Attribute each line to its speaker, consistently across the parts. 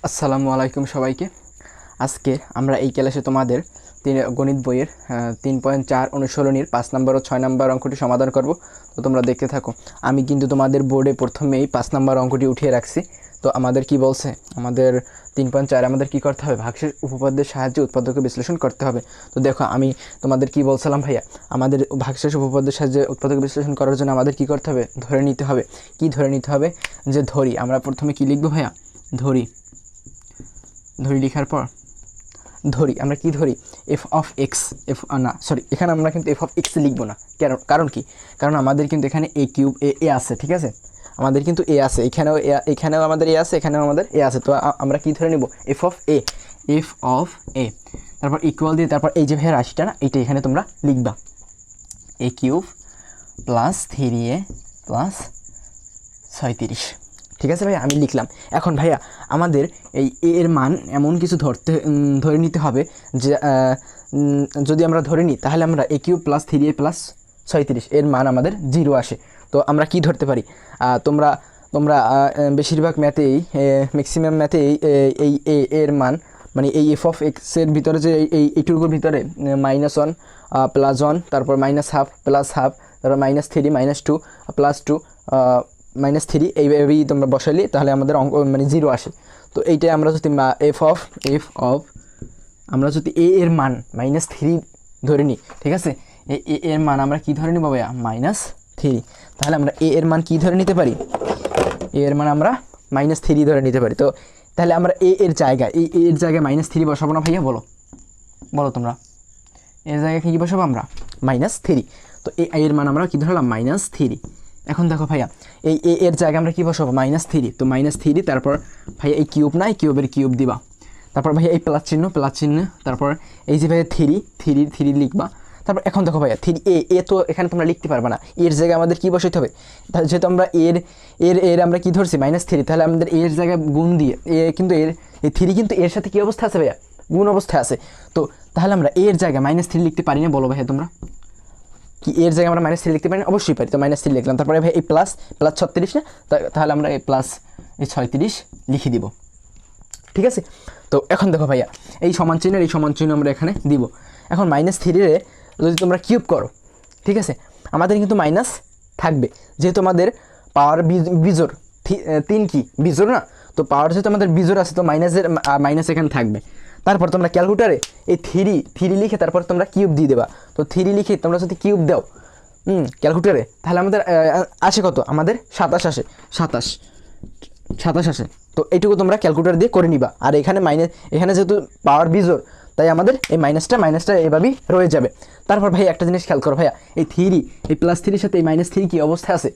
Speaker 1: আসসালামু আলাইকুম সবাইকে। আজকে আমরা এই ক্লাসে তোমাদের গণিত বইয়ের 3.4 অনুশীলনীর 5 নম্বর ও 6 নম্বর অঙ্কটি সমাধান করব। তো তোমরা দেখতে থাকো। আমি কিন্তু তোমাদের বোর্ডে প্রথমেই 5 নম্বর অঙ্কটি উঠিয়ে রাখছি। তো আমাদের কি বলছে, আমাদের 3.4 আমাদের কি করতে হবে, ভাগশেষ উপপাদ্যের সাহায্যে উৎপাদকে বিশ্লেষণ করতে হবে। তো দেখো আমি তোমাদের কি বলছিলাম ভাইয়া, আমাদের ভাগশেষ উপপাদ্যের সাহায্যে উৎপাদক বিশ্লেষণ করার জন্য আমাদের কি করতে হবে, ধরে নিতে হবে। কি ধরে নিতে হবে? যে ধরি, আমরা প্রথমে কি লিখবো ভাইয়া, ধরি লেখার পর ধরি, আমরা কি ধরি, এফ অফ এক্স, এখানে আমরা কিন্তু এফ অফ এক্স লিখবো না। কারণ কি, কারণ আমাদের কিন্তু এখানে এ কিউব এ আছে, ঠিক আছে, আমাদের কিন্তু এ আছে, এখানেও আমাদের এ আছে, এখানেও আমাদের এ আছে। তো আমরা কি ধরে নেব, এফ অফ এ, তারপর ইকুয়াল দিয়ে তারপর এই যে ভাইয়ের রাশিটা না, এইটা এখানে তোমরা লিখবা, এ কিউব প্লাস 3a প্লাস 37। ঠিক আছে ভাইয়া, আমি লিখলাম। এখন ভাইয়া আমাদের এই এর মান এমন কিছু ধরে নিতে হবে যে যদি আমরা ধরে নিই তাহলে আমরা এ কিউব প্লাস 3a প্লাস 37 এর মান আমাদের 0 আসে। তো আমরা কি ধরতে পারি, তোমরা তোমরা বেশিরভাগ ম্যাথেই, ম্যাক্সিমাম ম্যাথেই এই এর মান, মানে এই এফ অফ এক্সের ভিতরে যে এইটুকুর ভিতরে -1 +1, তারপর -1/2 +1/2, তারপর -3 -2 +2 -3, এইভাবেই তোমরা বসাইলে তাহলে আমাদের অঙ্ক মানে 0 আসে। তো এইটাই আমরা যদি এফ অফ আমরা যদি এ এর মান -3 ধরে নিই, ঠিক আছে, এ এর মান আমরা কি ধরে নিব ভাইয়া, -3, তাহলে আমরা এ এর মান কি ধরে নিতে পারি, এ এর মান আমরা -3 ধরে নিতে পারি। তো তাহলে আমরা এ এর জায়গায় এর জায়গায় -3 বসাবো না ভাইয়া, বলো তোমরা, এর জায়গায় কি বসাবো আমরা, -3। তো এর মান আমরা কি ধরলাম, -3। এখন দেখো ভাইয়া এই এর জায়গায় আমরা কি বসাবো, -3। তো -3, তারপর ভাইয়া এই কিউব না, এই কিউবের কিউব দিবা, তারপর ভাইয়া এই প্লাস চিহ্ন, তারপর এই যে ভাইয়া থ্রি লিখবা। তারপর এখন দেখো ভাইয়া এ তো এখানে তোমরা লিখতে পারবে না, এর জায়গায় আমাদের কি বসাইতে হবে, যেহেতু আমরা এর আমরা কি ধরছি, -3, তাহলে আমাদের এর জায়গায় গুণ দিয়ে, কিন্তু এই 3 কিন্তু এর সাথে কি অবস্থা আছে ভাইয়া, গুণ অবস্থায় আছে। তো তাহলে আমরা এর জায়গায় -3 লিখতে পারি না, বলো ভাইয়া তোমরা, কি এর জায়গায় আমরা -3 লিখতে পারি না? অবশ্যই পারি। তো -3 লিখলাম, তারপরে ভাই এই প্লাস 36 না, তাহলে আমরা এই প্লাস এই 36 লিখে দিব, ঠিক আছে। তো এখন দেখো ভাইয়া এই সমান চিহ্ন আমরা এখানে দিব। এখন -3 যদি তোমরা কিউব করো, ঠিক আছে, আমাদের কিন্তু মাইনাস থাকবে, যেহেতু আমাদের পাওয়ার বিজোড় 3 কি বিজোড় না, তো পাওয়ার যেহেতু আমাদের বিজোড় আছে, তো মাইনাস এখানে থাকবে। তারপর তোমরা ক্যালকুলেটারে এই থ্রি লিখে তারপর তোমরা কিউব দিয়ে দেবা। তো 3 লিখে তোমরা যদি কিউব দাও ক্যালকুলেটারে, তাহলে আমাদের আসে কত, আমাদের 27 আসে, 27 আসে। তো এইটুকু তোমরা ক্যালকুলেটার দিয়ে করে নিবা। আর এখানে যেহেতু পাওয়ার বিজোড়, তাই আমাদের এই মাইনাসটা এভাবেই রয়ে যাবে। তারপর ভাই একটা জিনিস খেয়াল করো ভাইয়া, এই +3 সাথে এই -3 কি অবস্থায় আছে,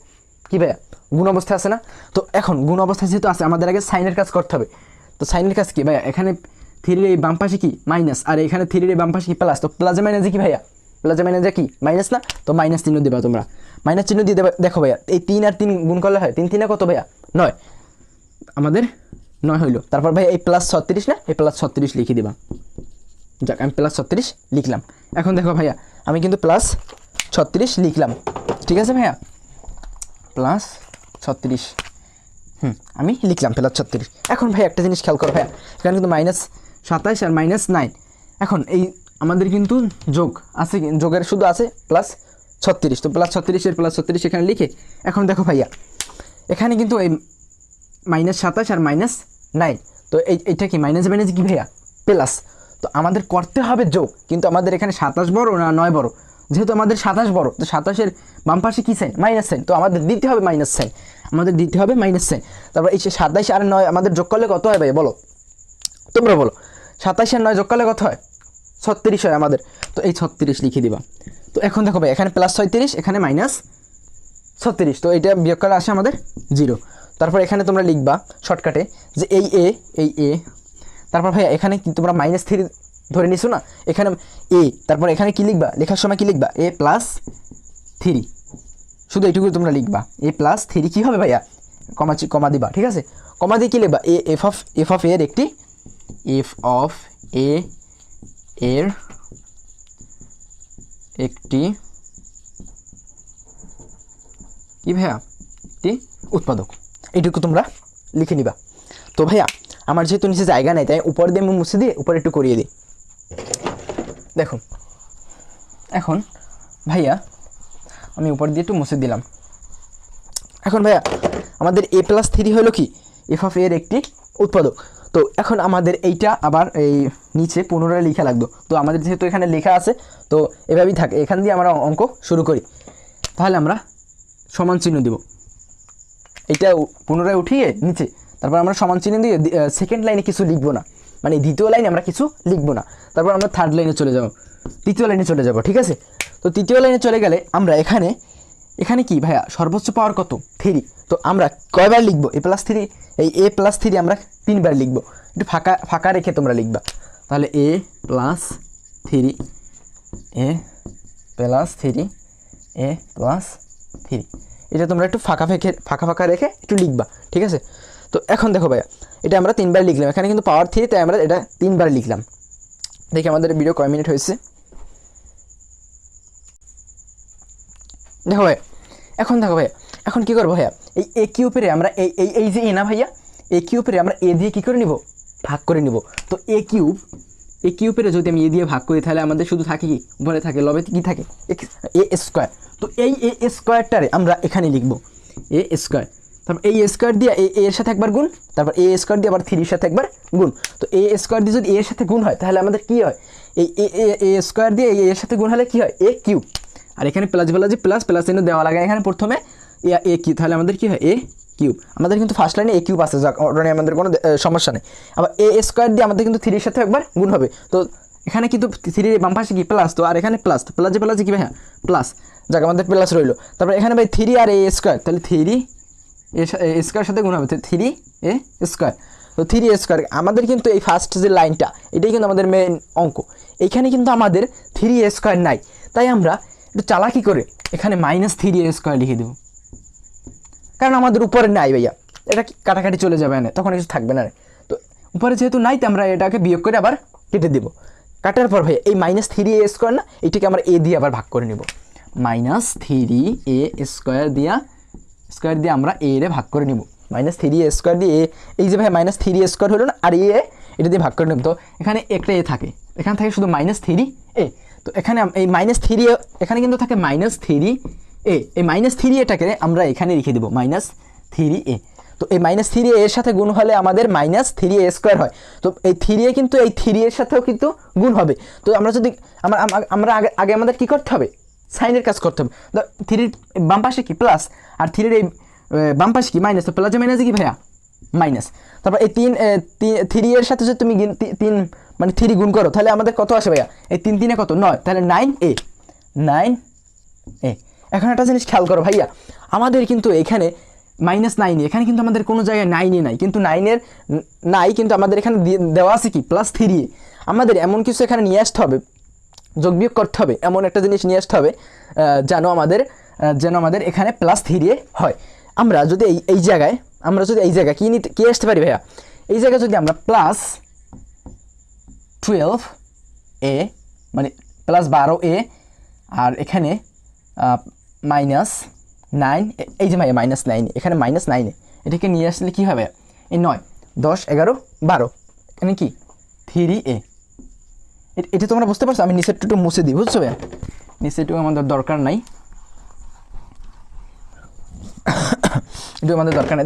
Speaker 1: কি ভাইয়া, গুণ অবস্থায় আছে না? তো এখন গুণ অবস্থায় যেহেতু আছে, আমাদের আগে সাইনের কাজ করতে হবে। তো সাইনের কাজ কি ভাইয়া, এখানে 3 এই বাম পাশে কি মাইনাস, আর এখানে 3 এই বাম পাশে কি প্লাস। তো প্লাসে মাইনাসে কি ভাইয়া, প্লাসে মাইনাসে কি মাইনাস না, তো মাইনাস চিহ্ন দেবা তোমরা, মাইনাস চিহ্ন দিয়ে দেবা। দেখো ভাইয়া এই 3 আর 3 গুণ করলে হয় 3 3 কত ভাইয়া, 9, আমাদের 9 হইলো। তারপর ভাই এই +36 না, এই +36 লিখে দিবা। যাক, আমি +36 লিখলাম। এখন দেখো ভাইয়া আমি কিন্তু +36 লিখলাম, ঠিক আছে ভাইয়া, +36 আমি লিখলাম +36। এখন ভাই একটা জিনিস খেয়াল করো ভাইয়া, এখানে কিন্তু -27 আর -9। এখন এই আমাদের কিন্তু যোগ আছে, যোগের শুধু আছে +36। তো +36 এর +36 এখানে লিখে, এখন দেখো ভাইয়া এখানে কিন্তু এই -27 আর -9, তো এইটা কি মাইনাস কি ভাইয়া, প্লাস। তো আমাদের করতে হবে যোগ, কিন্তু আমাদের এখানে 27 বড় না 9 বড়, যেহেতু আমাদের 27 বড়, তো 27-এর বাম পাশে কি সাইন, মাইনাস সাইন, তো আমাদের দিতে হবে মাইনাস সাইন, তারপর এই 27 আর 9 আমাদের যোগ করলে কত হয় ভাই, বলো তোমরা, বলো 27 আর 9 যোগ করলে কত হয়, 36 হয় আমাদের। তো এই 36 লিখে দিবা। তো এখন দেখো ভাই এখানে +36, এখানে -36, তো এইটা বিয়োগ করলে আসে আমাদের 0। তারপর এখানে তোমরা লিখবা শর্টকাটে যে এই এ, তারপর ভাইয়া এখানে কি তোমরা -3 ধরে নিছো না, এখানে এ, তারপর এখানে কি লিখবা, লেখার সময় কি লিখবা, a+3, শুধু এইটুকু তোমরা লিখবা, a+3 কি হবে ভাইয়া, কমা দিবা, ঠিক আছে, কমা দিয়ে কি লিখবা, এফ অফ এর একটি, এফ অফ এ এর একটি কি ভাইয়া, একটি উৎপাদক, এইটুকু তোমরা লিখে নিবা। তো ভাইয়া আমার যেহেতু নিচে জায়গা নেই তাই উপর দিয়ে আমি মুছে দিয়ে উপরে একটু করিয়ে দিই। দেখো এখন ভাইয়া আমি উপর দিয়ে একটু মুছে দিলাম। এখন ভাইয়া আমাদের a+3 হলো কি f এর একটি উৎপাদক। তো এখন আমাদের এইটা আবার এই নিচে পুনরায় লেখা লাগতো। তো আমাদের যেহেতু এখানে লেখা আছে তো এভাবেই থাকে, এখান দিয়ে আমরা অঙ্ক শুরু করি। তাহলে আমরা সমান চিহ্ন দিব, এইটা পুনরায় উঠিয়ে নিচে, তারপর আমরা সমান চিহ্ন দিয়ে সেকেন্ড লাইনে কিছু লিখবো না, মানে দ্বিতীয় লাইনে আমরা কিছু লিখবো না, তারপর আমরা থার্ড লাইনে চলে যাব, তৃতীয় লাইনে চলে যাব, ঠিক আছে। তো তৃতীয় লাইনে চলে গেলে আমরা এখানে কি ভাইয়া সর্বোচ্চ পাওয়ার কত 3, তো আমরা কয়বার লিখবো a+3, এই a+3 আমরা 3 বার লিখবো, একটু ফাঁকা ফাঁকা রেখে তোমরা লিখবা। তাহলে a+3 এটা তোমরা একটু ফাঁকা ফাঁকা রেখে একটু লিখবা, ঠিক আছে। তো এখন দেখো ভাইয়া এটা আমরা 3 বার লিখলাম, এখানে কিন্তু পাওয়ার 3 তাই আমরা এটা 3 বার লিখলাম। দেখি আমাদের ভিডিও কয় মিনিট হয়েছে। দেখো ভাইয়া এখন কী করবো ভাইয়া, এই এ কিউবের আমরা এই যে এ না ভাইয়া, এ কিউবের আমরা এ দিয়ে কী করে নিব, ভাগ করে নিব। তো এ কিউবের যদি আমি এ দিয়ে ভাগ করি তাহলে আমাদের শুধু থাকে কি, উপরে থাকে লবে কী থাকে এ স্কোয়ার। তো এই এ স্কোয়ারটারে আমরা এখানে লিখবো এ স্কোয়ার, তারপর এই স্কোয়ার দিয়ে এর সাথে একবার গুণ, তারপর এ স্কোয়ার দিয়ে আবার 3 সাথে একবার গুণ। তো এ স্কোয়ার দিয়ে যদি এর সাথে গুণ হয় তাহলে আমাদের কী হয়, এই এ স্কোয়ার দিয়ে এর সাথে গুণ হলে কী হয় এ কিউব। আর এখানে প্লাস চিহ্ন দেওয়া লাগে এখানে প্রথমে এ কিউব, তাহলে আমাদের কী হয় এ কিউব। আমাদের কিন্তু ফার্স্ট লাইনে এ কিউব আছে, যাক ওটা নিয়ে আমাদের কোনো সমস্যা নেই। আবার এ স্কোয়ার দিয়ে আমাদের কিন্তু 3 সাথে একবার গুণ হবে, তো এখানে কিন্তু 3 বাম পাশে কি প্লাস, তো আর এখানে প্লাস, তো প্লাসে কি ভাই হ্যাঁ প্লাস, যাক আমাদের প্লাস রইলো। তারপরে এখানে ভাই 3 আর এ স্কোয়ার, তাহলে 3 এ স্কোয়ার সাথে গুণ হবে 3 এ স্কোয়ার। তো 3 এ স্কোয়ার আমাদের কিন্তু এই ফার্স্ট যে লাইনটা এটাই কিন্তু আমাদের মেন অঙ্ক। এইখানে কিন্তু আমাদের 3 এ স্কোয়ার নাই, তাই আমরা একটু চালাকি করে এখানে -3 এ স্কোয়ার লিখে দেবো, কারণ আমাদের উপরে নাই ভাইয়া, এটা কাটাকাটি চলে যাবে না, তখন কিছু থাকবে না। তো উপরে যেহেতু নাই তো আমরা এটাকে বিয়োগ করে আবার কেটে দেবো। কাটার পর ভাইয়া এই -3 এ স্কোয়ার না, এইটাকে আমরা এ দিয়ে আবার ভাগ করে নেব, -3 এ স্কোয়ার দিয়ে আমরা এ রে ভাগ করে নিব। -3 এ স্কোয়ার দিয়ে এই যে ভাই -3 এ স্কোয়ার হলো না, আর এটা দিয়ে ভাগ করে নেব। তো এখানে একটা এ থাকে, এখানে থাকে শুধু -3 এ। তো এখানে এই -3 এ এখানে কিন্তু থাকে -3 এ, এই -3 এটাকে আমরা এখানে লিখে দেবো -3 এ। তো এই -3 এর সাথে গুণ হলে আমাদের -3 এ স্কোয়ার হয়। তো এই 3 এ কিন্তু এই 3 এর সাথেও কিন্তু গুণ হবে। তো আমরা যদি আমরা আগে আমাদের কী করতে হবে, সাইনের কাজ করতে হবে। 3 বাম পাশে কি প্লাস, আর 3 এই বাম পাশে কি মাইনাস, তো প্লাসে মাইনাসে কি ভাইয়া মাইনাস। তারপর এই 3 এর সাথে যদি তুমি 3 মানে 3 গুণ করো তাহলে আমাদের কত আসে ভাইয়া, এই 3 3 কত 9, তাহলে 9 এ। এখন একটা জিনিস খেয়াল করো ভাইয়া, আমাদের কিন্তু এখানে -9 এখানে কিন্তু আমাদের কোনো জায়গায় 9 নাই, কিন্তু 9 নাই, কিন্তু আমাদের এখানে দেওয়া আছে কি +3 এ। আমাদের এমন কিছু এখানে নিয়ে আসতে হবে, যোগ বিয়োগ করতে হবে, এমন একটা জিনিস নিয়ে আসতে হবে যেন আমাদের এখানে +3 এ হয়। আমরা যদি এই জায়গায় কি আসতে পারি ভাইয়া, এই জায়গায় যদি আমরা +12 এ মানে +12 এ, আর এখানে -9 এই যে ভাইয়া -9 এখানে -9 এটাকে নিয়ে আসলে কী হবে, এই 9 10 11 12 এখানে কি 3 এ। এটা তোমরা বুঝতে পারছো, আমি নিচের একটু মুছে দিই, বুঝছো ভাইয়া, নিচেরটুকু আমাদের দরকার নাই,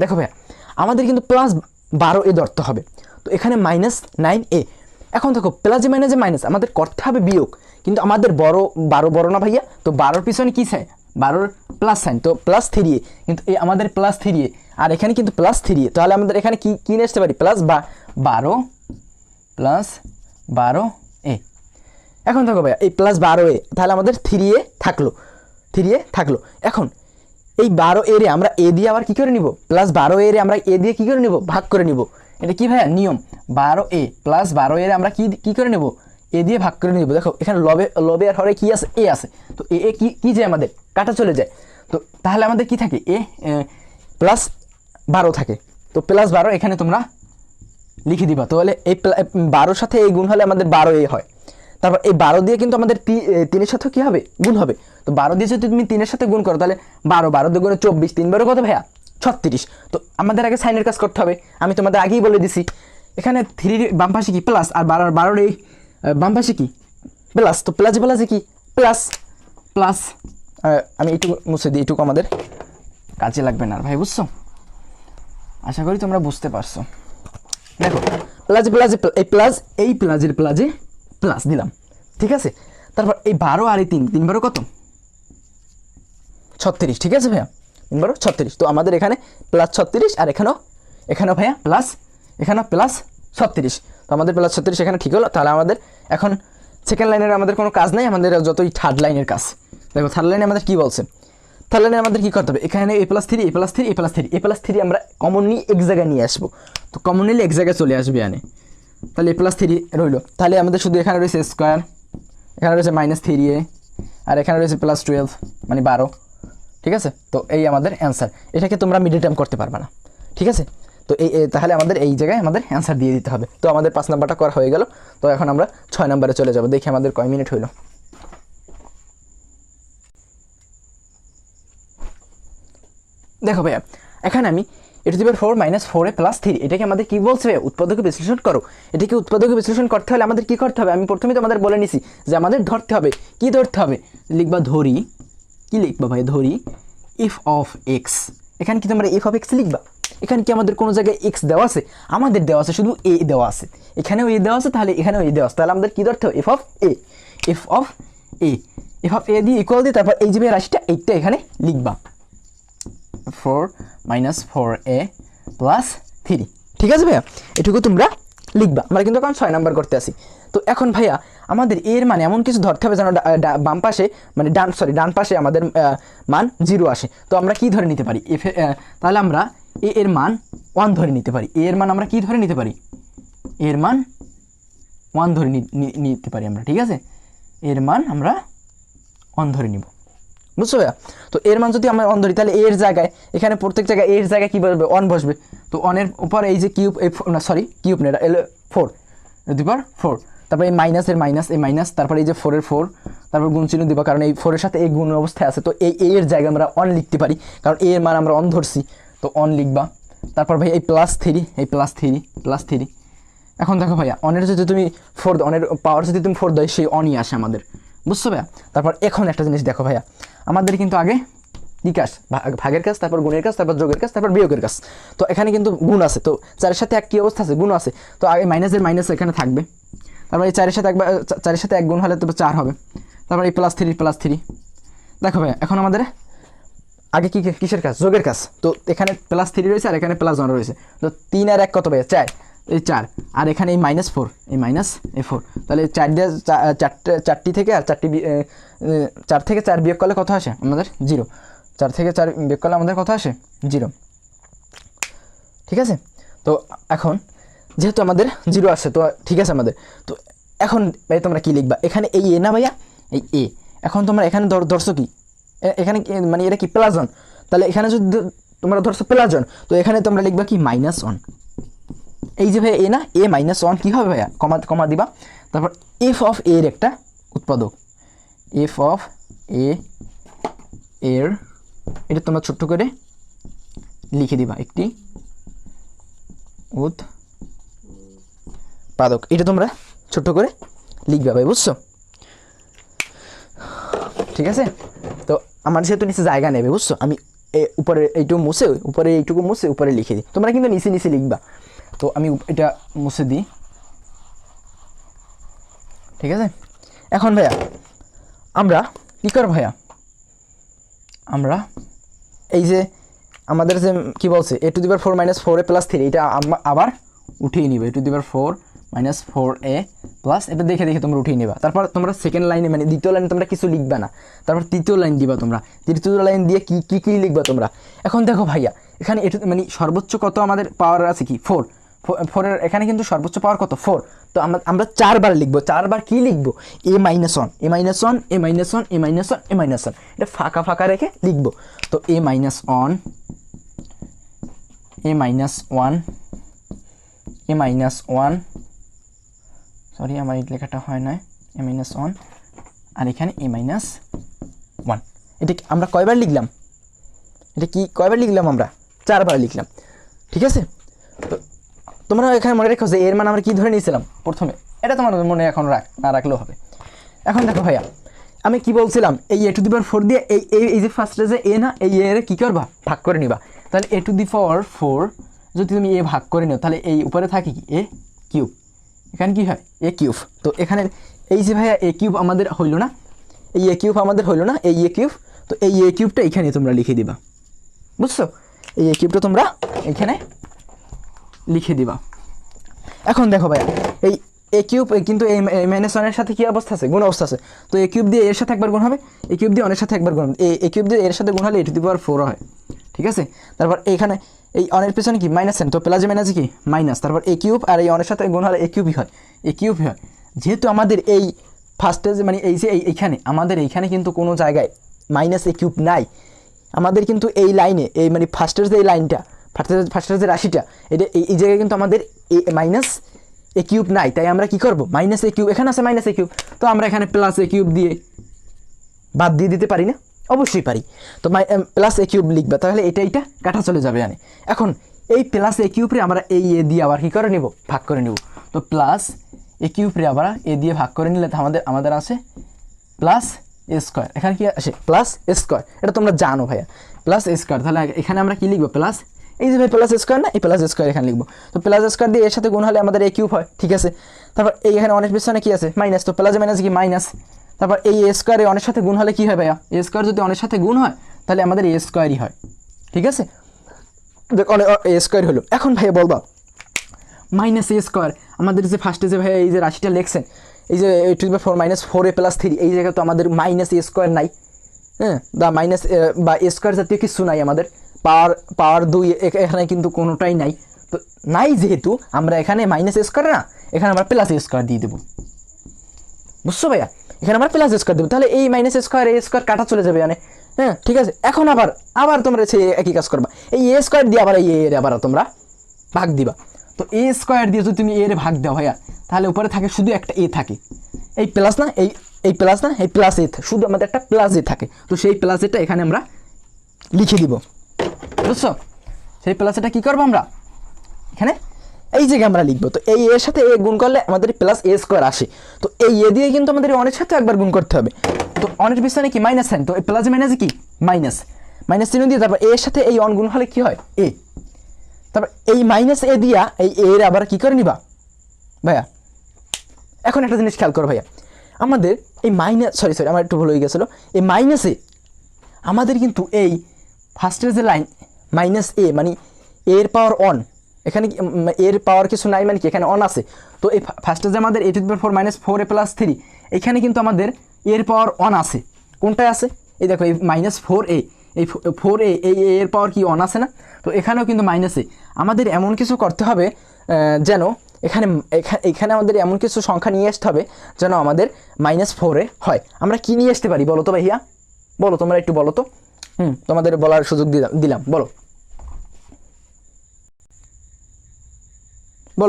Speaker 1: দেখো ভাইয়া আমাদের কিন্তু +12 এ ধরতে হবে। তো এখানে -9 এ, এখন দেখো প্লাসে মাইনাসে মাইনাস আমাদের করতে হবে বিয়োগ, কিন্তু আমাদের 12 বড় না ভাইয়া, তো 12 পিছনে কী চাই 12 প্লাস সাইন, তো +3 এ, কিন্তু এই আমাদের +3 এ, আর এখানে কিন্তু +3 এ, তাহলে আমাদের এখানে কি নিয়ে আসতে পারি +12 এ। এখন দেখো ভাইয়া এই +12 এ, তাহলে আমাদের 3 এ থাকলো এখন এই 12 এর আমরা এ দিয়ে আবার কী করে নিব, +12 এর আমরা এ দিয়ে কী করে নিব, ভাগ করে নিব। এটা কি ভাইয়া নিয়ম, 12 এ +12 এর আমরা কী করে নেব, এ দিয়ে ভাগ করে নিব। দেখো এখানে লবে আর হরে কি আছে, এ আছে, তো এ কি যায় আমাদের কাটা চলে যায়। তো তাহলে আমাদের কি থাকে এ +12 থাকে, তো +12 এখানে তোমরা লিখে দিবা। তাহলে এই 12 সাথে এই গুণ হলে আমাদের 12 এ হয়। তারপর এই 12 দিয়ে কিন্তু আমাদের 3 সাথে কী হবে গুণ হবে। তো 12 দিয়ে যদি তুমি 3 সাথে গুণ করো তাহলে 12 দিয়ে গুণে 24, 3 বারো কত ভাইয়া 36। তো আমাদের আগে সাইনের কাজ করতে হবে, আমি তোমাদের আগেই বলে দিছি এখানে 3 বাম পাশে কি প্লাস, আর 12 এই বাম পাশে কি প্লাস, তো প্লাসে প্লাসে কি প্লাস প্লাস। আমি এইটুকু মুছে দিই, এইটুকু আমাদের কাজে লাগবে না ভাই, বুঝছো? আশা করি তোমরা বুঝতে পারছো। দেখো প্লাসে প্লাসে এই প্লাস, এই প্লাসের প্লাসে প্লাস দিলাম, ঠিক আছে। তারপর এই 12 আর এই 3, 3 12 কত 36, ঠিক আছে ভাইয়া, 3 12 36। তো আমাদের এখানে প্লাস 36 আর এখানেও ভাইয়া প্লাস, এখানেও প্লাস 36। তো আমাদের প্লাস 36 এখানে ঠিক হলো। তাহলে আমাদের এখন সেকেন্ড লাইনের আমাদের কোনো কাজ নেই, আমাদের যতই থার্ড লাইনের কাজ। দেখো থার্ড লাইনে আমাদের কী বলছে, থার্ড লাইনে আমাদের কী করতে হবে, এখানে A+3 A+3 A+3 A+3 আমরা কমনলি এক জায়গায় নিয়ে আসবো। তো কমনলি এক জায়গায় চলে আসবে এখানে, তাহলে A+3 রইলো। তাহলে আমাদের শুধু এখানে রয়েছে স্কোয়ার, এখানে রয়েছে -3A, আর এখানে রয়েছে +12 মানে 12, ঠিক আছে। তো এই আমাদের অ্যান্সার, এটাকে তোমরা মিডল টার্ম করতে পারবে না, ঠিক আছে। তো তাহলে আমাদের এই জায়গায় আমাদের অ্যান্সার দিয়ে দিতে হবে। তো আমাদের 5 নাম্বারটা করা হয়ে গেল। তো এখন আমরা 6 নাম্বারে চলে যাব, দেখি আমাদের কয় মিনিট হইল। দেখো ভাইয়া, এখানে আমি a⁴ - 4a + 3, এটাকে আমাদের কি বলছে ভাইয়া, উৎপাদকে বিশ্লেষণ করো। এটাকে উৎপাদকে বিশ্লেষণ করতে হলে আমাদের কি করতে হবে, আমি প্রথমেই তোমাদের বলে নিছি যে আমাদের ধরতে হবে, কি ধরতে হবে, লিখবা ধরি, কি লিখবা ভাই, ধরি f of x। এখানে কি তোমরা f of x লিখবা, এখানে কি আমাদের কোনো জায়গায় x দেওয়া আছে, আমাদের দেওয়া আছে শুধু a দেওয়া আছে, এখানেও a দেওয়া আছে, তাহলে এখানেও a দেওয়া আছে, তাহলে আমাদের কি ধরতে হবে, f of a, f of a, f of a দিয়ে ইকুয়াল দিয়ে তারপর এই যে রাশিটা এইটা এখানে লিখবা 4 - 4a + 3, ঠিক আছে ভাইয়া, এটুকু তোমরা লিখবা। আমরা কিন্তু এখন 6 নাম্বার করতে আসি। তো এখন ভাইয়া আমাদের এর মানে এমন কিছু ধরতে হবে যেন বাম পাশে মানে ডান পাশে আমাদের মান 0 আসে। তো আমরা কি ধরে নিতে পারি, তাহলে আমরা এর মান 1 ধরে নিতে পারি। এর মান আমরা কি ধরে নিতে পারি, এর মান 1 ধরে নিতে পারি আমরা, ঠিক আছে। এর মান আমরা 1 ধরে নিব, বুঝছো ভাইয়া। তো এর মান যদি আমরা 1 ধরি, তাহলে এর জায়গায় এখানে প্রত্যেক জায়গায় এর জায়গায় কী বসবে, 1 বসবে। তো 1-এর উপর এই যে কিউব, কিউব না, এটা এলো 4, 4, তারপর এই মাইনাসের মাইনাস, এই মাইনাস, তারপর এই যে 4-এর 4, তারপর গুণ চিহ্ন দিবা, কারণ এই 4-এর সাথে এই গুণ অবস্থায় আছে। তো এর জায়গায় আমরা 1 লিখতে পারি, কারণ এর মান আমরা 1 ধরছি, তো 1 লিখবা। তারপর ভাই এই +3, এই +3 এখন দেখো ভাইয়া 1-এর যদি তুমি 4 দাও, 1-এর পাওয়ার যদি তুমি 4 দাও, সেই 1ই আসে আমাদের, বুঝছো ভাইয়া। তারপর এখন একটা জিনিস দেখো ভাইয়া, আমাদের কিন্তু আগে কি কাজ, ভাগের কাজ, তারপর গুণের কাজ, তারপর যোগের কাজ, তারপর বিয়োগের কাজ। তো এখানে কিন্তু গুণ আছে, তো 4-এর সাথে 1 কি অবস্থা আছে, গুণ আছে। তো আগে মাইনাসের মাইনাস এখানে থাকবে, তারপর এই 4-এর সাথে 4-এর সাথে 1 গুণ হলে তবে 4 হবে। তারপর এই +3 দেখো ভাইয়া, এখন আমাদের আগে কিসের কাজ, যোগের কাজ। তো এখানে +3 রয়েছে আর এখানে +1 রয়েছে। তো 3 আর 1 কত ভাইয়া, 4, এই 4, আর এখানে এই -4, এই -4, তাহলে 4 দিয়ে 4টি থেকে আর 4 থেকে 4 বিয়োগ করলে কত আসে আমাদের, 0। 4 থেকে 4 বিয়োগ করলে আমাদের কত আসে, 0, ঠিক আছে। তো এখন যেহেতু আমাদের 0 আসে, তো ঠিক আছে আমাদের। তো এখন ভাই তোমরা কি লিখবা, এখানে এই এ না ভাইয়া, এই এ। এখন তোমরা এখানে ধরছো কি, এখানে মানে এটা কি +1, তাহলে এখানে যদি তোমরা ধরছো +1, তো এখানে তোমরা লিখবা কি -1। এই যে ভাইয়া এ না, a - 1 কী হবে ভাইয়া, কমা দিবা। তারপর f of a এর একটা উৎপাদক, f of a এর, এটা তোমরা ছোট্ট করে লিখে দিবা, একটি উৎপাদক, এটা তোমরা ছোট্ট করে লিখবা ভাই, বুঝছো, ঠিক আছে। তো আমার যেহেতু নিচে জায়গা নেবে, বুঝছো, আমি উপরে এইটুকু মুছে, উপরে এইটুকু মুছে উপরে লিখে দিই, তোমরা কিন্তু নিচে লিখবা। তো আমি এটা মুছে দিই, ঠিক আছে। এখন ভাইয়া আমরা কী করব ভাইয়া, আমরা এই যে আমাদের যে কী বলছে a⁴ - 4a + 3, এটা আবার উঠিয়ে নিবে, a⁴ - 4a প্লাস, এটা দেখে তোমরা উঠিয়ে নেবা। তারপর তোমরা সেকেন্ড লাইনে মানে দ্বিতীয় লাইনে তোমরা কিছু লিখবে না, তারপর তৃতীয় লাইন দিবা তোমরা, তৃতীয় লাইন দিয়ে কী লিখবা তোমরা। এখন দেখো ভাইয়া, এখানে এটা মানে সর্বোচ্চ কত আমাদের পাওয়ার আছে কি, 4-এর এখানে কিন্তু সর্বোচ্চ পাওয়ার কত, 4। তো আমরা 4 বার লিখবো, 4 বার কি লিখবো, a - 1 a - 1 a - 1 a - 1 a - 1, এটা ফাঁকা রেখে লিখবো। তো a - 1 a - 1 a - 1, সরি আমার এই লেখাটা হয় না, a - 1, আর এখানে a - 1। এটা আমরা কয়বার লিখলাম, এটা কি কয়বার লিখলাম, আমরা 4 বার লিখলাম, ঠিক আছে। তো তোমরা এখানে মনে রেখো যে এর মান আমরা কী ধরে নিয়েছিলাম প্রথমে, এটা তোমার মনে এখন না রাখলেও হবে। এখন দেখো ভাইয়া আমি কি বলছিলাম, এই এ টু দি পাওয়ার 4 দিয়ে এই যে ফার্স্টে যে এ না, এই এর কী করবা ভাগ করে নিবা। তাহলে এ টু দি পাওয়ার 4 যদি তুমি এ ভাগ করে নিও তাহলে এই উপরে থাকে কি এ কিউব, এখানে কি হয় এ কিউব। তো এখানে এই যে ভাইয়া এ কিউব আমাদের হইলো না, এই এ কিউব আমাদের হইলো না, এই এ কিউব। তো এই এ কিউবটা এখানে তোমরা লিখে দিবা, বুঝছো? এই এ কিউবটা তোমরা এখানে লিখে দিবা। এখন দেখো ভাইয়া এই এ কিউব কিন্তু এই -1 এর সাথে কি অবস্থা আছে, গুণ অবস্থা আছে। তো এ কিউব দিয়ে এর সাথে একবার গুণ হবে, এ কিউব দিয়ে অনের সাথে একবার গুণ হবে, এ কিউব দিয়ে এর সাথে গুণ হলে এ টু দি পাওয়ার 4 হয়, ঠিক আছে। তারপর এইখানে এই অনের পেছনে কি মাইনাস সাইন, তো প্লাসে মাইনাসে কি মাইনাস, তারপর এ কিউব আর এই অনের সাথে গুণ হলে এ কিউবই হয়, এ কিউব হয়। যেহেতু আমাদের এই ফার্স্টে যে মানে এই যে এইখানে আমাদের এইখানে কিন্তু কোনো জায়গায় মাইনাস এ কিউব নাই, আমাদের কিন্তু এই লাইনে এই মানে ফার্স্টের যে এই লাইনটা ফার্স্টের যে রাশিটা এটা এই জায়গায় কিন্তু আমাদের মাইনাস এ কিউব নাই, তাই আমরা কি করব মাইনাস এ কিউব, এখানে আছে মাইনাস এ কিউব, তো আমরা এখানে প্লাস এ কিউব দিয়ে বাদ দিয়ে দিতে পারি না, অবশ্যই পারি। তো প্লাস এ কিউব লিখবে, তাহলে এইটা কাটা চলে যাবে জানে। এখন এই প্লাস এ কিউবরে আমরা এই এ দিয়ে আবার কী করে নেব ভাগ করে নেব। তো প্লাস এ কিউবরে আবার এ দিয়ে ভাগ করে নিলে আমাদের আছে প্লাস এ স্কোয়ার, এখানে কি আসে প্লাস এ স্কোয়ার, এটা তোমরা জানো ভাইয়া প্লাস এ স্কোয়ার। তাহলে এখানে আমরা কি লিখবো প্লাস এই যে ভাই প্লাস স্কোয়ার না, এই প্লাস স্কোয়ার এখানে লিখবো। তো প্লাস স্কোয়ার দিয়ে এর সাথে গুণ হলে আমাদের এ কিউব হয়, ঠিক আছে। তারপর এই এখানে অনেক পিছনে কি আছে মাইনাস, তো প্লাসে মাইনাস কি মাইনাস। তারপর এই এ স্কোয়ারে অনেক সাথে গুণ হলে কি হয় ভাইয়া, এ স্কোয়ার যদি অনেক সাথে গুণ হয় তাহলে আমাদের এ স্কোয়ারই হয়, ঠিক আছে। দেখ এ স্কোয়ার হলো। এখন ভাইয়া বলবা মাইনাস এ স্কোয়ার আমাদের যে ফার্স্টে যে ভাইয়া এই যে রাশিটা লিখছেন এই যে এ টু দি পাওয়ার 4 - 4a + 3, এই জায়গায় তো আমাদের মাইনাস এ স্কোয়ার নাই, হ্যাঁ, বা মাইনাস বা এ স্কোয়ার জাতীয় কিছু নাই, আমাদের পাওয়ার 2 এখানে কিন্তু কোনোটাই নাই। তো নাই যেহেতু আমরা এখানে মাইনাস এ স্কোয়ার না, এখানে আমরা প্লাস এ স্কোয়ার দিয়ে দেবো, বুঝছো ভাইয়া, এখানে আমরা প্লাস এ স্কোয়ার দেবো। তাহলে এই মাইনাস এ স্কোয়ার কাটা চলে যাবে মানে, হ্যাঁ ঠিক আছে। এখন আবার তোমরা সেই একই কাজ করবা, এই এ স্কোয়ার দিয়ে আবার এই এর আবার তোমরা ভাগ দিবা। তো এ স্কোয়ার দিয়ে যদি তুমি এর ভাগ দাও ভাইয়া তাহলে উপরে থাকে শুধু একটা এ থাকে, এই প্লাস না এই প্লাস না এই প্লাস এ, শুধু আমাদের একটা প্লাস এ থাকে। তো সেই প্লাস এটা এখানে আমরা লিখে দিব, বুঝছো? সেই প্লাস এটা কী করবো আমরা এখানে এই জায়গায় আমরা লিখবো। তো এই এর সাথে এ গুণ করলে আমাদের প্লাস এ স্কোয়ার আসে। তো এই এ দিয়ে কিন্তু আমাদের অনের সাথে একবার গুণ করতে হবে। তো অনের পিছনে কি মাইনাস সাইন, তো এই প্লাসে মাইনাসে কি মাইনাস চিহ্ন দিয়ে তারপর এর সাথে এই অন গুণ হলে কি হয় এ, তারপর এই মাইনাস এ দিয়া এই এর আবার কী করে নিবা ভাইয়া। এখন একটা জিনিস খেয়াল করো ভাইয়া, আমাদের এই মাইনাস সরি আমার একটু ভুল হয়ে গেছিলো, এই মাইনাসে আমাদের কিন্তু এই ফার্স্টের যে লাইন মাইনাস এ মানে এর পাওয়ার অন, এখানে এর পাওয়ার কিছু নাই মানে কি এখানে অন আছে। তো এই ফার্স্টে যে আমাদের এ টু দি পাওয়ার 4 - 4a + 3, এখানে কিন্তু আমাদের এর পাওয়ার অন আছে, কোনটায় আছে এই দেখো এই -4a, এই 4a এই এর পাওয়ার কি অন আছে না। তো এখানেও কিন্তু মাইনাসে আমাদের এমন কিছু করতে হবে যেন এখানে আমাদের এমন কিছু সংখ্যা নিয়ে আসতে হবে যেন আমাদের -4a হয়। আমরা কি নিয়ে আসতে পারি বলো তো ভাইয়া, বলো তোমরা একটু বলো তো, তোমাদের বলার সুযোগ দিলাম, বলো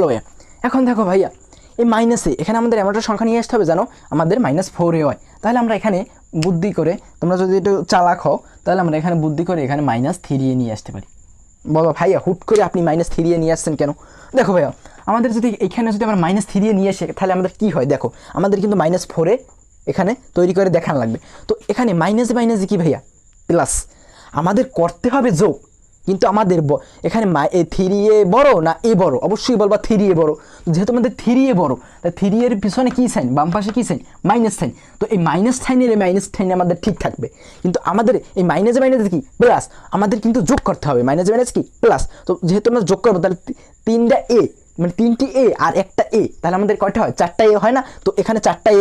Speaker 1: ভাইয়া। এখন দেখো ভাইয়া এই মাইনাসে এখানে আমাদের এমন একটা সংখ্যা নিয়ে আসতে হবে যেন আমাদের -4a হয়। তাহলে আমরা এখানে বুদ্ধি করে, তোমরা যদি একটু চালাক হও তাহলে আমরা এখানে বুদ্ধি করে এখানে -3a নিয়ে আসতে পারি। বলো ভাইয়া হুট করে আপনি -3a নিয়ে আসছেন কেন? দেখো ভাইয়া আমাদের যদি এখানে যদি আমরা -3a নিয়ে আসি তাহলে আমাদের কি হয় দেখো, আমাদের কিন্তু -4a এখানে তৈরি করে দেখান লাগবে। তো এখানে মাইনাসে কি ভাইয়া প্লাস, আমাদের করতে হবে যোগ, কিন্তু আমাদের এখানে 3a বড় না এ বড়, অবশ্যই বলবা 3a বড়। যেহেতু আমাদের 3a বড় তাই 3 এর পিছনে কী সাইন, বাম পাশে কী সাইন মাইনাস সাইন। তো এই মাইনাস সাইনের এই মাইনাস সাইন আমাদের ঠিক থাকবে, কিন্তু আমাদের এই মাইনাসে কি প্লাস, আমাদের কিন্তু যোগ করতে হবে মাইনাস কি প্লাস। তো যেহেতু আমরা যোগ করবো তাহলে 3টা এ মানে 3টি এ আর একটা এ, তাহলে আমাদের কয়টা হয় 4টা এ হয় না। তো এখানে 4টা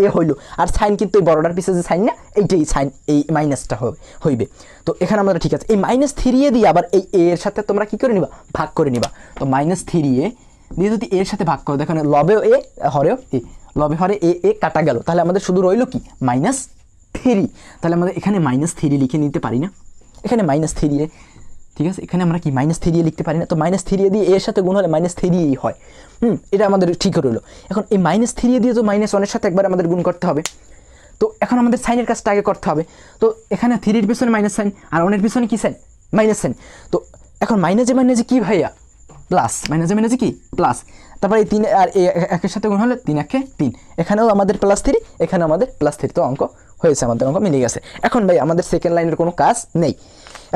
Speaker 1: এ হইলো, আর সাইন কিন্তু এই বড়টার পিছিয়ে যে সাইন না এইটাই সাইন, এই মাইনাসটা হইবে। তো এখানে আমরা ঠিক আছে এই -3a দিয়ে আবার এই এ এর সাথে তোমরা কি করে নিবা ভাগ করে নিবা। তো -3a দিয়ে যদি এর সাথে ভাগ করো, দেখো লবেও এ হরেও এ, লবে হরে এ কাটা গেল, তাহলে আমাদের শুধু রইলো কি -3। তাহলে আমাদের এখানে -3 লিখে নিতে পারি না, এখানে -3a, ঠিক আছে। এখানে আমরা কি -3a লিখতে পারি না। তো -3a দিয়ে এর সাথে গুণ হলে -3a হয়, এটা আমাদের ঠিক রইলো। এখন এই -3a দিয়ে তো -1 সাথে একবার আমাদের গুণ করতে হবে। তো এখন আমাদের সাইনের কাজটা আগে করতে হবে। তো এখানে 3 এর পিছনে মাইনাস সাইন আর 1 এর পিছনে কি সাইন মাইনাস সাইন। তো এখন মাইনাসে কি ভাইয়া প্লাস, মাইনাসে মাইনাসে কি প্লাস, তারপর এই 3 আর একের সাথে গুণ হলে 3 একে 3, এখানেও আমাদের +3, এখানেও আমাদের +3, তো অঙ্ক হয়েছে, আমাদের অঙ্ক মিলে গেছে। এখন ভাই আমাদের সেকেন্ড লাইনের কোনো কাজ নেই।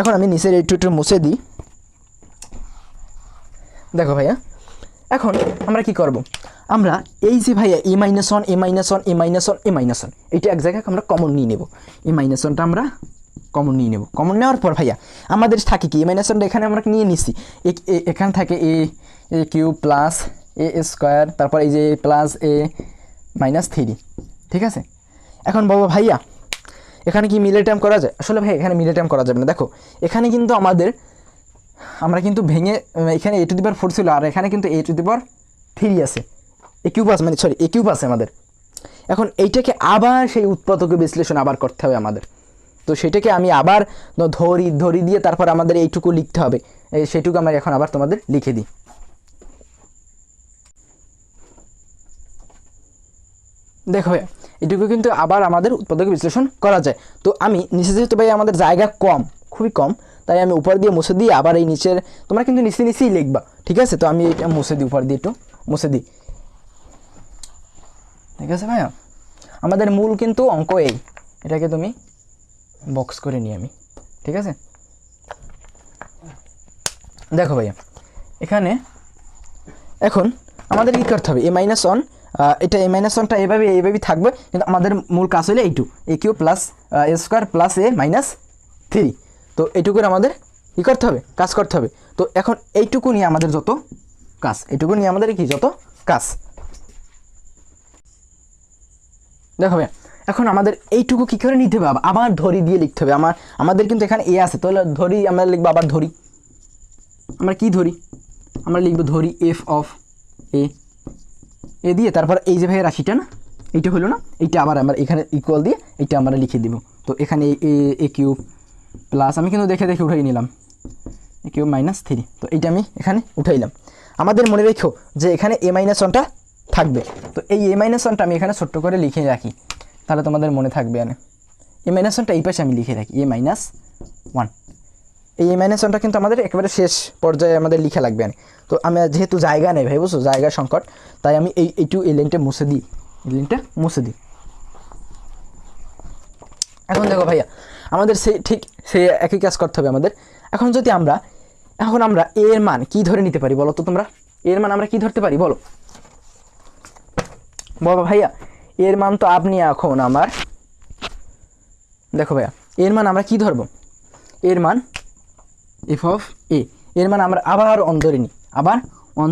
Speaker 1: এখন আমি নিচের এই একটু মুছে দিই। দেখো ভাইয়া, এখন আমরা কি করব, আমরা এই যে ভাইয়া a-1 a-1 a-1 a-1 এইটা এক জায়গায় আমরা কমন নিয়ে নেব। a-1টা আমরা কমন নিয়ে নেব। কমন নেওয়ার পর ভাইয়া আমাদের থাকে কি, a-1টা এখানে আমরা নিয়ে নিছি, এখানে থাকে a cube plus a square, তারপর এই যে প্লাস a-3, ঠিক আছে। এখন বাবা ভাইয়া এখানে কি মিলে টার্ম করা যায়? আসলে ভাই এখানে মিলে টার্ম করা যাবে না। দেখো এখানে কিন্তু আমরা কিন্তু ভেঙে এখানে a⁴ ছিল, আর এখানে কিন্তু a⁴ আছে, এ কিউব আছে, মানে সরি এ কিউব আছে আমাদের। এখন এইটাকে আবার সেই উৎপাদক বিশ্লেষণ আবার করতে হবে আমাদের, তো সেটাকে আমি আবার ধরি দিয়ে তারপর আমাদের এইটুকু লিখতে হবে, সেইটুকু আমরা এখন আবার তোমাদের লিখে দিই। দেখো ভাই এটুকু কিন্তু আবার আমাদের উৎপাদক বিশ্লেষণ করা যায়। তো আমি নিচে যেহেতু ভাই আমাদের জায়গা কম, খুবই কম, তাই আমি উপর দিয়ে মুছে দিই, আবার এই নিচের তোমরা কিন্তু নিচেই লিখবা, ঠিক আছে। তো আমি এটা মুছে দিই, উপর দিয়ে একটু মুছে দিই, ঠিক আছে ভাইয়া। আমাদের মূল কিন্তু অঙ্ক এটাকে তুমি বক্স করে নিই আমি, ঠিক আছে। দেখো ভাইয়া এখানে এখন আমাদের কী করতে হবে, a-1 এটা a-1টা এইভাবেই থাকবে, কিন্তু আমাদের মূল কাজ হলো এইটু a³ plus a² plus a-3, তো এইটুকুর আমাদের কী করতে হবে, কাজ করতে হবে। তো এখন এইটুকু নিয়ে আমাদের যত কাজ, এইটুকু নিয়ে আমাদের কি যত কাজ। দেখো ভাইয়া এখন আমাদের এইটুকু কী করে নিতে হবে, আবার ধরি দিয়ে লিখতে হবে। আমাদের কিন্তু এখানে এ আছে, তাহলে ধরি আমরা লিখবো, আবার ধরি আমরা কি ধরি, আমরা লিখবো ধরি f অফ এ দিয়ে, তারপর এই যে ভাই রাশিটা না, এইটা হলো না, এইটা আবার আমরা এখানে ইকুয়াল দিয়ে এইটা আমরা লিখে দিব। তো এখানে a³ প্লাস, আমি কিন্তু দেখে উঠাই নিলাম a³ -3, তো এইটা আমি এখানে উঠাইলাম। আমাদের মনে রেখো যে এখানে a-1টা থাকবে, তো এই a-1টা আমি এখানে ছোট্ট করে লিখে রাখি, তাহলে তোমাদের মনে থাকবে। a-1টা এই পাশে আমি লিখে রাখি a-1, এই a-1টা কিন্তু আমাদের একেবারে শেষ পর্যায়ে আমাদের লিখে লাগবে। তো আমি যেহেতু জায়গা নেই ভাই, বুঝছো জায়গা সংকট, তাই আমি এই লাইনটা মুছে দিই, এখন দেখো ভাইয়া আমাদের সে একই কাজ করতে হবে আমাদের। এখন আমরা এর মান কি ধরে নিতে পারি বলো তো তোমরা, এর মান আমরা কি ধরতে পারি বলো ভাইয়া। এর মান তো আপনি এখন আমার, দেখো ভাইয়া এর মান আমরা কি ধরবো, এর মান f অফ এর মান আমরা আবার অন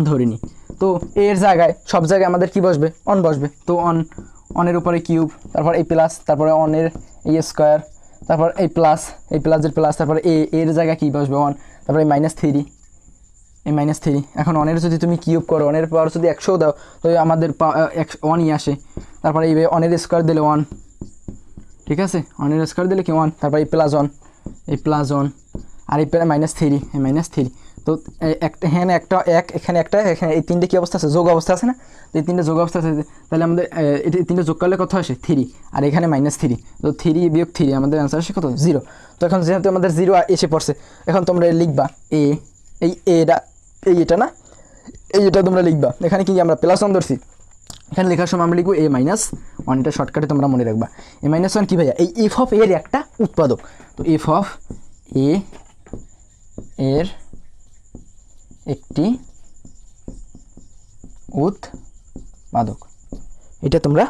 Speaker 1: ধরে নিই। তো এর জায়গায় সব জায়গায় আমাদের কি বসবে, অন বসবে। তো অনের উপরে কিউব, তারপর এই প্লাস, তারপরে অনের এই স্কোয়ার, তারপর এই প্লাসের প্লাস, তারপরে এর জায়গায় কী বসবে অন, তারপরে এই -3 এখন অনের যদি তুমি কিউব করো, অনের পাওয়ার যদি 100 দাও, তো আমাদের 1ই আসে। তারপরে এই অনের স্কোয়ার দিলে 1, ঠিক আছে, অনের স্কোয়ার দিলে কি 1, তারপর এই প্লাস 1, আর এই -3, তো এখানে একটা এখানে এই তিনটে কী অবস্থা আছে, যোগ অবস্থা আছে না, তো এই তিনটে যোগ অবস্থা আছে, তাহলে আমাদের এই তিনটে যোগ করলে কত আসে 3, আর এখানে -3, তো 3 বিয়োগ 3 আমাদের অ্যান্সার আসে কত 0। তো এখন যেহেতু আমাদের 0 এসে পড়ছে, এখন তোমরা লিখবা এটা না, এটা তোমরা লিখবা, এখানে কি আমরা +1 ধরছি, এখানে লেখার সময় আমরা লিখবো a-1, এটা শর্টকাটে তোমরা মনে রাখবা। a-1 কি ভাইয়া, এই f অফ এর একটা উৎপাদক, তো f অফ এর একটি উৎপাদক, এটা তোমরা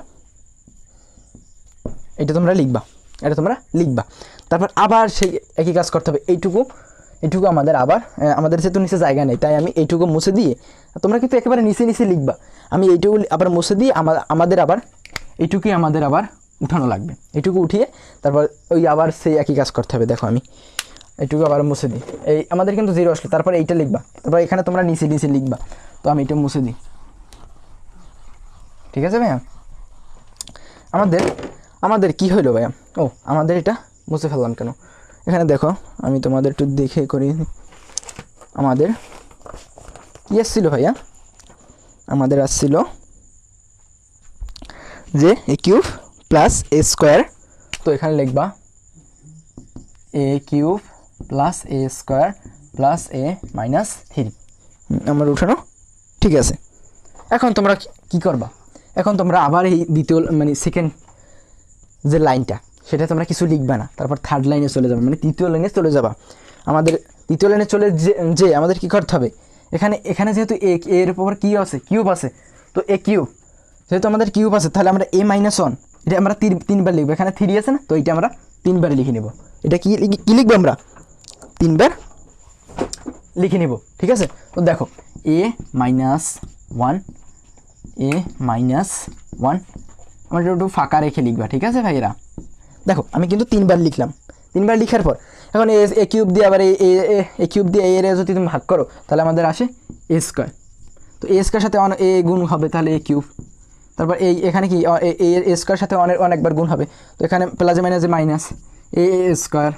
Speaker 1: লিখবা। তারপর আবার সেই একই কাজ করতে হবে, এইটুকু আমাদের যেহেতু নিচে জায়গা নেই, তাই আমি এইটুকু মুছে দিয়ে, তোমরা কিন্তু একেবারে নিচে লিখবা, আমি এইটুকু আবার মুছে দিয়ে আমাদের আবার উঠানো লাগবে, এইটুকু উঠিয়ে তারপর ওই আবার সেই একই কাজ করতে হবে। দেখো আমি এইটুকু আবার মুছে দিই, এই আমাদের কিন্তু 0 আসলো, তারপরে এইটা লিখবা, তারপর এখানে তোমরা নিচে লিখবা। তো আমি এটা মুছে দিই, ঠিক আছে ভাইয়া। আমাদের কি হইলো ভাইয়া, আমাদের এটা মুছে ফেললাম কেন, এখানে দেখো আমি তোমাদের একটু দেখে করি। আমাদের কি আসছিল ভাইয়া, আমাদের আসছিল যে a³ প্লাস a², তো এখানে লিখবা a³ plus a² plus a-3, আমার উঠানো ঠিক আছে। এখন তোমরা কি করবা, এখন তোমরা আবার এই দ্বিতীয় মানে সেকেন্ড যে লাইনটা সেটা তোমরা কিছু লিখবে না, তারপর থার্ড লাইনে চলে যাবে, মানে তৃতীয় লাইনে চলে যাবা। আমাদের তৃতীয় লাইনে চলে যে আমাদের কী করতে হবে, এখানে যেহেতু এর উপর কি আছে, কিউব আছে, তো এ কিউব যেহেতু আমাদের কিউব আছে, তাহলে আমরা a - 1 এটা আমরা তিনবার লিখবো। এখানে 3 আছে না, তো এটা আমরা 3বার লিখে নেব। এটা কি লিখবো আমরা 3বার লিখে নেব, ঠিক আছে। তো দেখো a - 1 a - 1 আমরা একটু ফাঁকা রেখে লিখবা, ঠিক আছে ভাইয়েরা। দেখো আমি কিন্তু 3বার লিখলাম, 3বার লিখার পর এখন এ কিউব দিয়ে আবার এ কিউব দিয়ে এর যদি তুমি ভাগ করো তাহলে আমাদের আসে এ স্কোয়ার। তো এ স্কোয়ার সাথে এ গুণ হবে, তাহলে এ কিউব। তারপর এখানে কি এ স্কোয়ার সাথে অনেকবার গুণ হবে, তো এখানে প্লাসে মাইনাসে মাইনাস এ স্কোয়ার,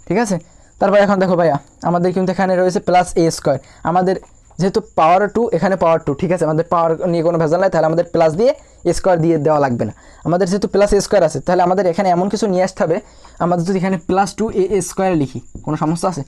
Speaker 1: ঠিক আছে। তারপর এখন দেখো ভাইয়া আমাদের কিন্তু এখানে রয়েছে প্লাস এ স্কোয়ার। আমাদের যেহেতু পাওয়ার 2 এখানে পাওয়ার 2, ঠিক আছে, আমাদের পাওয়ার নিয়ে কোনো ভেজাল নাই, তাহলে আমাদের প্লাস দিয়ে স্কোয়ার দিয়ে দেওয়া লাগবে না। আমাদের যেহেতু প্লাস এ স্কোয়ার আছে, তাহলে আমাদের এখানে এমন কিছু নিয়ে আসতে হবে, আমাদের যদি এখানে +2 এ স্কোয়ার লিখি কোনো সমস্যা আছে?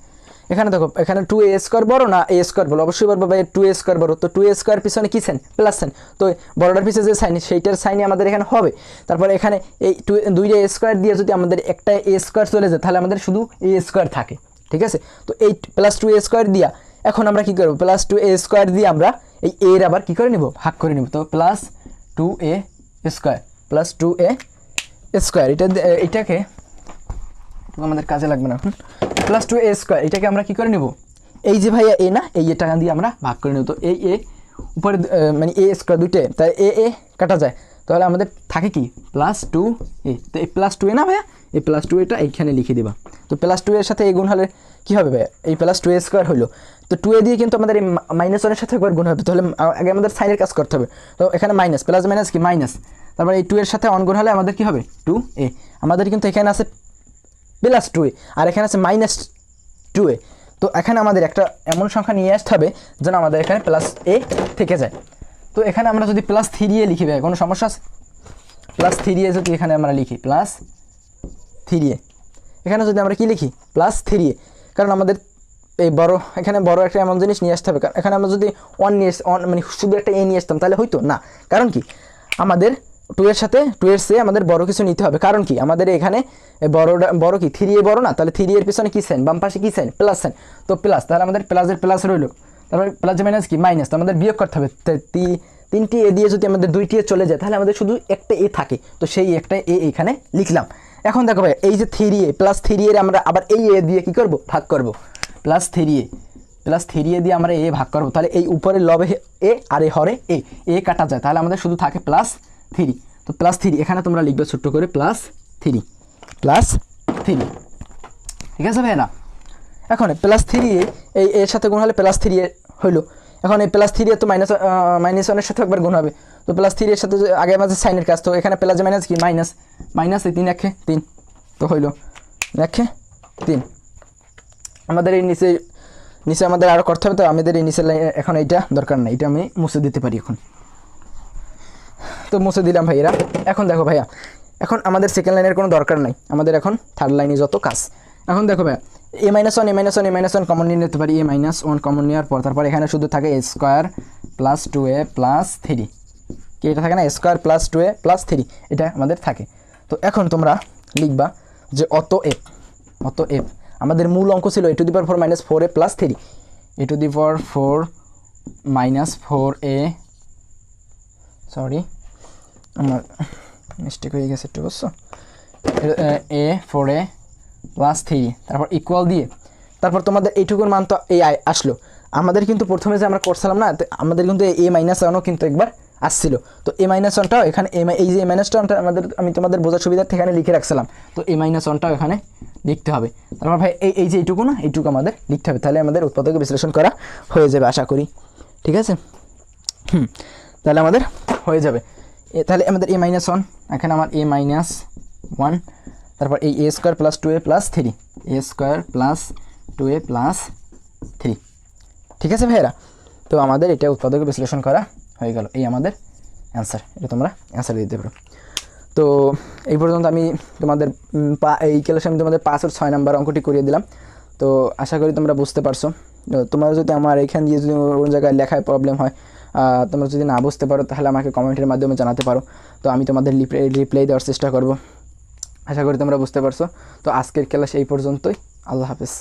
Speaker 1: এখানে দেখো এখানে 2 এ স্কোয়ার বড় না এ স্কোয়ার বড়? অবশ্যই বলবো ভাই 2 এ স্কোয়ার বড়। তো 2 এ স্কোয়ার পিছনে কি সাইন? Plus sign. তো বড়টার পিছনে যে সাইন সেইটার সাইনই আমাদের এখানে হবে। তারপরে এখানে এই 2টা এ স্কোয়ার দিয়ে যদি আমাদের একটা এ স্কোয়ার চলে যায়, তাহলে আমাদের শুধু এ স্কোয়ার থাকে, ঠিক আছে। তো এই +2 এ স্কোয়ার দিয়া এখন আমরা কি করব, +2 এ স্কোয়ার দিয়ে আমরা এই এর আবার কি করে নিব, ভাগ করে নিব। তো +2 এ স্কোয়ার +2 এ স্কোয়ার এটাকে আমাদের কাজে লাগবে না এখন। +2 এ স্কোয়ার এটাকে আমরা কি করে নেব, এই যে ভাইয়া এ না, এই টাকা দিয়ে আমরা ভাগ করে নেব। তো এই এ উপরে মানে এ স্কোয়ার দুইটাই, তাই এ কাটা যায়, তাহলে আমাদের থাকে কি +2 এ। তো এই +2 এ না ভাইয়া, এই +2 এটা এইখানে লিখে দিবা। তো +2 এর সাথে এই গুণ হলে কী হবে ভাইয়া, এই +2 এ স্কোয়ার হলো। তো 2 এ দিয়ে কিন্তু আমাদের এই -1 এর সাথে একবার গুণ হবে, তাহলে আগে আমাদের সাইনের কাজ করতে হবে। তো এখানে মাইনাস প্লাস মাইনাস কি মাইনাস, তারপরে এই 2 এর সাথে অন গুণ হলে আমাদের কী হবে 2 এ। আমাদের কিন্তু এখানে আছে +2 এ আর এখানে আছে -2 এ। তো এখানে আমাদের একটা এমন সংখ্যা নিয়ে আসতে হবে যেন আমাদের এখানে +a থেকে যায়। তো এখানে আমরা যদি +3 এ লিখি ভাই কোনো সমস্যা আছে? +3 এ যদি এখানে আমরা লিখি +3 এ, এখানে যদি আমরা কি লিখি +3 এ, কারণ আমাদের এই বড় এখানে বড় একটা এমন জিনিস নিয়ে আসতে হবে। কারণ এখানে আমরা যদি 1 নিয়ে মানে শুধু একটা এ নিয়ে আসতাম তাহলে হয়তো না, কারণ কি আমাদের 2 এর সাথে 2 এর চেয়ে আমাদের বড় কিছু নিতে হবে। কারণ কি আমাদের এখানে বড় কি 3 এ বড় না, তাহলে 3 এর পিছনে কি সাইন, বাম পাশে কি সাইন, প্লাস সাইন। তো প্লাস, তাহলে আমাদের প্লাসের প্লাস রইলো, তারপরে প্লাস মাইনাস কি মাইনাস, তো আমাদের বিয়োগ করতে হবে। 3টি এ দিয়ে যদি আমাদের 2টি এ চলে যায় তাহলে আমাদের শুধু একটা এ থাকে, তো সেই একটা এ এখানে লিখলাম। এখন দেখো ভাই এই যে 3 এ +3 এর আমরা আবার এই এ দিয়ে কি করব, ভাগ করব। +3 এ দিয়ে আমরা এ ভাগ করব, তাহলে এই উপরে লবে এ আর এই হরে এ কাটা যায়, তাহলে আমাদের শুধু থাকে +3। তো +3 এখানে তোমরা লিখবে ছোট্ট করে +3 ঠিক আছে ভাই না। এখন +3 এই এর সাথে গুণ হলে +3 এ হইলো। এখন এই +3 এ তো -1 এর সাথে একবার গুণ হবে, তো +3 এর সাথে আগে আমাদের সাইনের কাজ, তো এখানে প্লাস মাইনাস কি মাইনাস এই 3 একে 3 তো হইলো 1 3। আমাদের এই নিচে আমাদের আরও করতে হবে, তো আমাদের এই নিচের লাইন এখন এইটা দরকার নাই, এটা আমি মুছে দিতে পারি এখন। তো মুছে দিলাম ভাইয়েরা। এখন দেখো ভাইয়া এখন আমাদের সেকেন্ড লাইনের কোনো দরকার নাই, আমাদের এখন থার্ড লাইনে যত কাজ। এখন দেখো ভাইয়া a - 1 কমন নিয়ে নিতে পারি, a - 1 কমন নেওয়ার পর তারপর এখানে শুধু থাকে a স্কোয়ার +2a +3 কি এটা থাকে না, স্কোয়ার +2a +3 এটা আমাদের থাকে। তো এখন তোমরা লিখবা যে অতএব আমাদের মূল অঙ্ক ছিল a⁴ - 4a + 3, a⁴ - 4a, sorry আমার মিস্টেক হয়ে গেছে একটু, বুঝছো, a4a + 3 তারপর ইকুয়াল দিয়ে তারপর তোমাদের এইটুকুর মান তো এই আসলো। আমাদের কিন্তু প্রথমে যে আমরা করছিলাম না, আমাদের কিন্তু a-1ও কিন্তু একবার আসছিল। তো a-1টাও এখানে এই যে a-1টা আমাদের আমি তোমাদের বোঝার সুবিধার্থে এখানে লিখে রাখছিলাম, তো a-1টাও এখানে লিখতে হবে। তারপর ভাই এই যে এইটুকু না, এইটুকু আমাদের লিখতে হবে, তাহলে আমাদের উৎপাদক বিশ্লেষণ করা হয়ে যাবে আশা করি, ঠিক আছে। তাহলে আমাদের হয়ে যাবে। তাহলে আমাদের a-1 এখানে আমার a-1 তারপর এই a² + 2a + 3 a² + 2a + 3, ঠিক আছে ভাইয়েরা। তো আমাদের এটা উৎপাদক বিশ্লেষণ করা হয়ে গেল, এই আমাদের অ্যান্সার, এটা তোমরা অ্যান্সার দিতে পারো। তো এই পর্যন্ত আমি তোমাদের এই ক্লাসে আমি তোমাদের 5 আর 6 নাম্বার অঙ্কটি করিয়ে দিলাম। তো আশা করি তোমরা বুঝতে পারছো। তোমরা যদি আমার এখান দিয়ে যদি কোনো জায়গায় লেখায় প্রবলেম হয়, তোমরা যদি না বুঝতে পারো তাহলে আমাকে কমেন্টের মাধ্যমে জানাতে পারো, তো আমি তোমাদের রিপ্লাই দেওয়ার চেষ্টা করব। আশা করি তোমরা বুঝতে পারছো। তো আজকের ক্লাস এই পর্যন্তই। আল্লাহ হাফেজ।